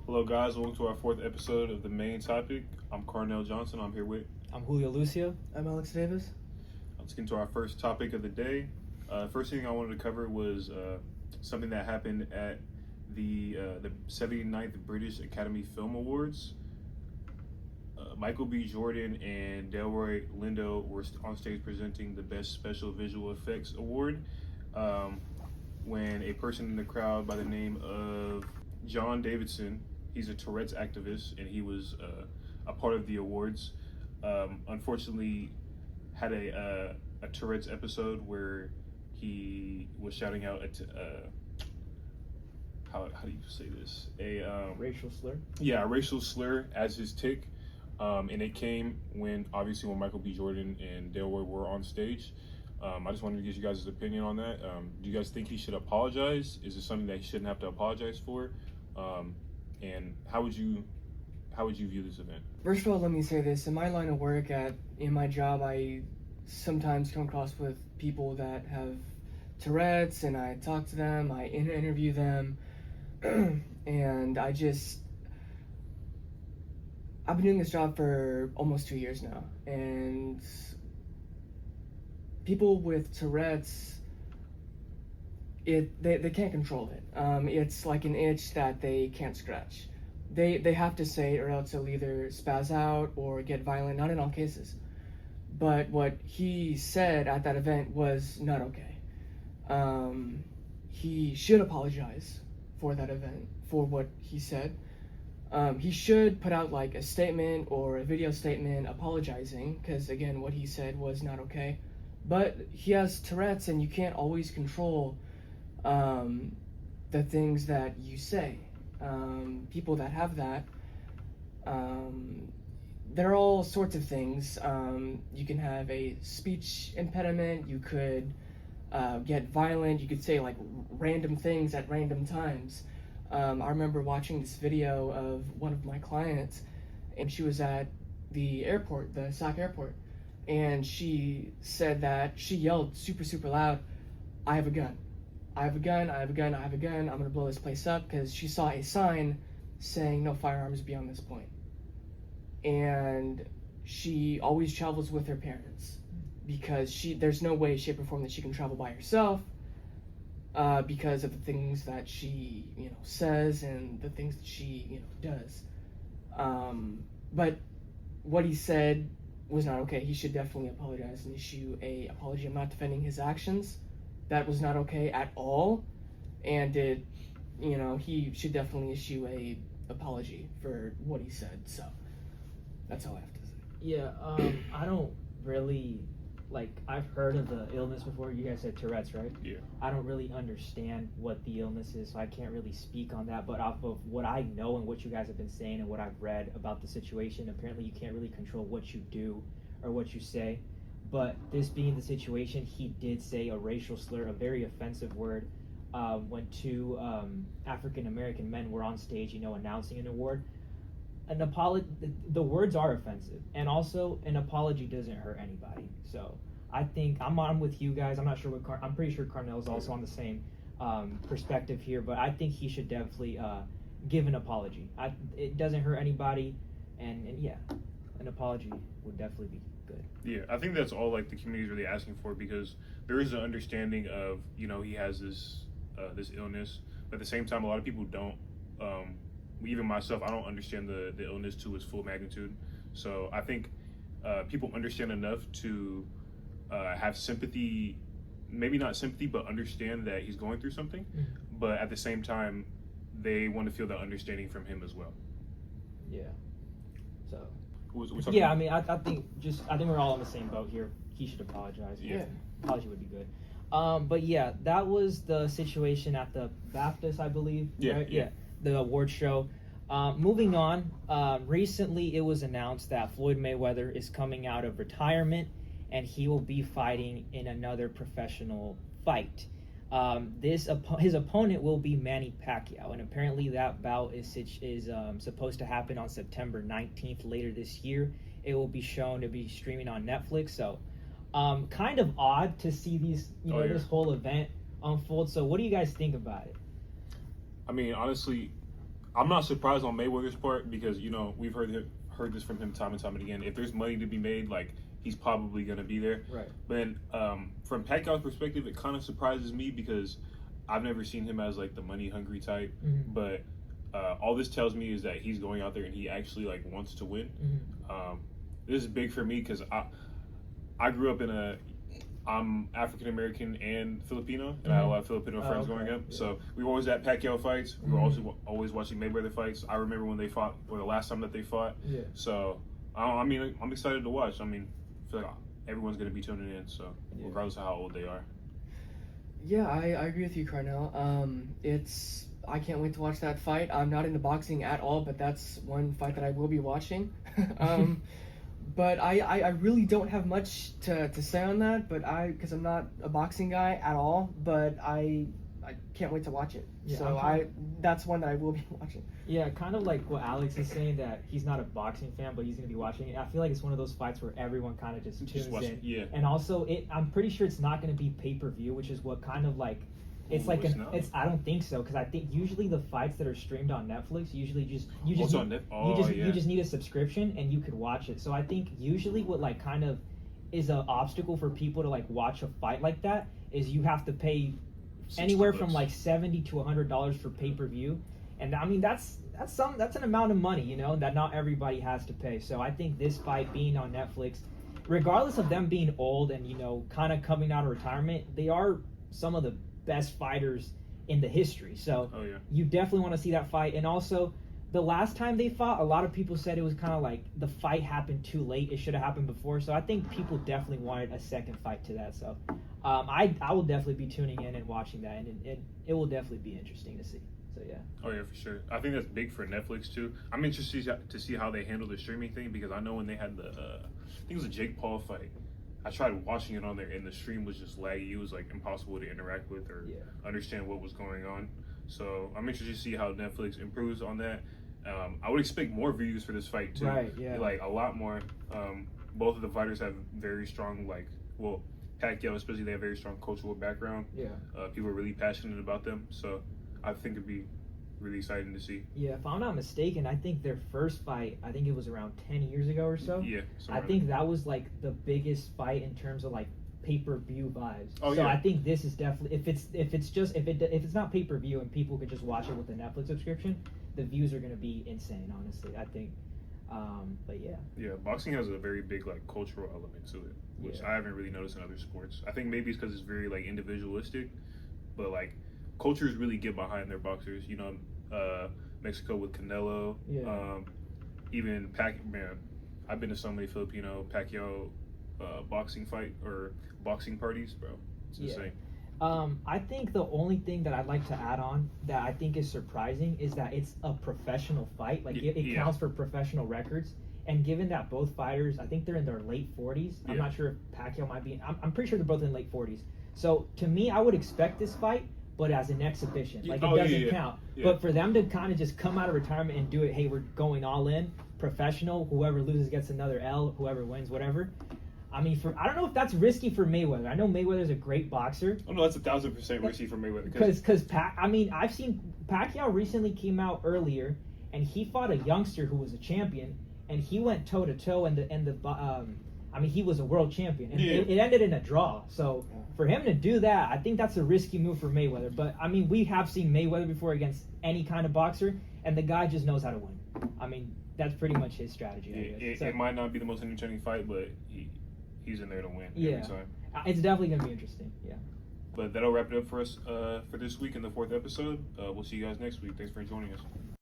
Hello, guys. Welcome to our fourth episode of the main topic. I'm Carnell Johnson. I'm here with. I'm Julio Lucio. I'm Alex Davis. Let's get into our first topic of the day. First thing I wanted to cover was something that happened at the 79th British Academy Film Awards. Michael B. Jordan and Delroy Lindo were on stage presenting the Best Special Visual Effects Award when a person in the crowd by the name of John Davidson, he's a Tourette's activist, and he was a part of the awards. Unfortunately, had a Tourette's episode where he was shouting out how do you say this? Racial slur? Yeah, a racial slur as his tick. And it came when Michael B. Jordan and Delroy were on stage. I just wanted to get you guys' opinion on that. Do you guys think he should apologize? Is it something that he shouldn't have to apologize for? And how would you view this event? First of all, let me say this. In my line of work, in my job, I sometimes come across with people that have Tourette's, and I talk to them, I interview them, and I've been doing this job for almost 2 years now, and people with Tourette's, they can't control it. It's like an itch that they can't scratch. They have to say it, or else they'll either spaz out or get violent. Not in all cases, but what he said at that event was not okay. He should apologize for that event, for what he said. He should put out like a statement or a video statement apologizing, because again, what he said was not okay. But he has Tourette's, and you can't always control the things that you say. People that have that, there are all sorts of things. You can have a speech impediment, you could get violent, you could say like random things at random times. I remember watching this video of one of my clients, and she was at the airport, the SAC airport, and she said that she yelled super, super loud, "I have a gun. I have a gun, I have a gun, I have a gun, I'm gonna blow this place up," because she saw a sign saying no firearms beyond this point. And she always travels with her parents because there's no way, shape, or form that she can travel by herself because of the things that she, says and the things that she, does. But what he said was not okay. He should definitely apologize and issue a apology. I'm not defending his actions. That was not okay at all, and he should definitely issue a apology for what he said. So that's all I have to say. Yeah, I don't really, I've heard of the illness before. You guys said Tourette's, right? Yeah. I don't really understand what the illness is, so I can't really speak on that. But off of what I know and what you guys have been saying and what I've read about the situation, apparently you can't really control what you do or what you say. But this being the situation, he did say a racial slur, a very offensive word, when two African-American men were on stage, announcing an award. The words are offensive, and also an apology doesn't hurt anybody. So I think I'm with you guys. I'm not sure I'm pretty sure Carnell is also on the same perspective here, but I think he should definitely give an apology. It doesn't hurt anybody, and yeah, an apology would definitely be good. Yeah, I think that's all the community is really asking for, because there is an understanding of he has this illness, but at the same time a lot of people don't. Even myself, I don't understand the illness to its full magnitude. So I think people understand enough to have sympathy, maybe not sympathy, but understand that he's going through something. Mm-hmm. But at the same time, they want to feel that understanding from him as well. Yeah. So. Yeah, I mean, I think we're all on the same boat here. He should apologize. Yeah. Apology would be good. But yeah, that was the situation at the BAFTAs, I believe. Yeah, right? yeah. The award show. Moving on, recently it was announced that Floyd Mayweather is coming out of retirement, and he will be fighting in another professional fight. His opponent will be Manny Pacquiao, and apparently that bout is supposed to happen on September 19th later this year. It will be shown to be streaming on Netflix. So, kind of odd to see these, this whole event unfold. So, what do you guys think about it? I mean, honestly, I'm not surprised on Mayweather's part because we've heard this from him time and time again. If there's money to be made, like he's probably gonna be there. Right. But then, from Pacquiao's perspective, it kind of surprises me because I've never seen him as like the money hungry type. Mm-hmm. But all this tells me is that he's going out there and he actually like wants to win. Mm-hmm. This is big for me because I grew up I'm African American and Filipino, and I had a lot of Filipino friends growing up. Yeah. So we were always at Pacquiao fights. We were also always watching Mayweather fights. I remember when they fought, or the last time that they fought. Yeah. So I mean, I'm excited to watch. I mean, I feel like everyone's going to be tuning in. So regardless of how old they are. Yeah, I agree with you, Carnell. I can't wait to watch that fight. I'm not into boxing at all, but that's one fight that I will be watching. But I really don't have much to say on that, but because I'm not a boxing guy at all, but I can't wait to watch it. Yeah, so that's one that I will be watching. Yeah, kind of like what Alex is saying, that he's not a boxing fan, but he's going to be watching it. I feel like it's one of those fights where everyone kind of just tunes in. Yeah. And also, I'm pretty sure it's not going to be pay-per-view, which is what kind of like, it's like I don't think so, because I think usually the fights that are streamed on Netflix you just need a subscription and you could watch it. So I think usually what like kind of is an obstacle for people to like watch a fight like that is you have to pay anywhere from like $70 to $100 for pay-per-view, and I mean that's an amount of money that not everybody has to pay. So I think this fight being on Netflix, regardless of them being old and kind of coming out of retirement, they are some of the best fighters in the history. So you definitely want to see that fight. And also, the last time they fought, a lot of people said it was kind of like the fight happened too late. It should have happened before. So I think people definitely wanted a second fight to that. So I will definitely be tuning in and watching that, and it will definitely be interesting to see. So yeah. Oh yeah, for sure. I think that's big for Netflix too. I'm interested to see how they handle the streaming thing, because I know when they had I think it was a Jake Paul fight, I tried watching it on there and the stream was just laggy. It was like impossible to interact with or understand what was going on. So I'm interested to see how Netflix improves on that. I would expect more views for this fight too. Right, yeah. Like a lot more. Both of the fighters have very strong, Pacquiao especially, they have very strong cultural background. Yeah. People are really passionate about them. So I think it'd be really exciting to see. Yeah, if I'm not mistaken, I think their first fight, I think it was around 10 years ago or so. Yeah. I think that was like the biggest fight in terms of like pay-per-view vibes. Oh, so yeah. I think this is definitely, if it's not pay-per-view and people could just watch it with a Netflix subscription, the views are going to be insane, honestly. I think. But yeah. Yeah, boxing has a very big like cultural element to it, which I haven't really noticed in other sports. I think maybe it's because it's very like individualistic, but like cultures really get behind their boxers. Mexico with Canelo. Yeah. Even I've been to so many Filipino Pacquiao boxing parties, bro. It's insane. I think the only thing that I'd like to add on that I think is surprising is that it's a professional fight. Like it counts for professional records. And given that both fighters, I think they're in their late 40s. I'm not sure if Pacquiao might be. I'm pretty sure they're both in late 40s. So to me, I would expect this fight, but as an exhibition. Like it doesn't count. Yeah. But for them to kind of just come out of retirement and do it, hey, we're going all in, professional. Whoever loses gets another L. Whoever wins, whatever. I mean, I don't know if that's risky for Mayweather. I know Mayweather's a great boxer. Oh no, that's 1,000% risky for Mayweather. Because I've seen Pacquiao recently came out earlier, and he fought a youngster who was a champion, and he went toe to toe, he was a world champion, and it ended in a draw. So for him to do that, I think that's a risky move for Mayweather. But I mean, we have seen Mayweather before against any kind of boxer, and the guy just knows how to win. I mean, that's pretty much his strategy. It might not be the most entertaining fight, but he's in there to win every time. It's definitely going to be interesting. Yeah. But that'll wrap it up for us for this week in the 4th episode. We'll see you guys next week. Thanks for joining us.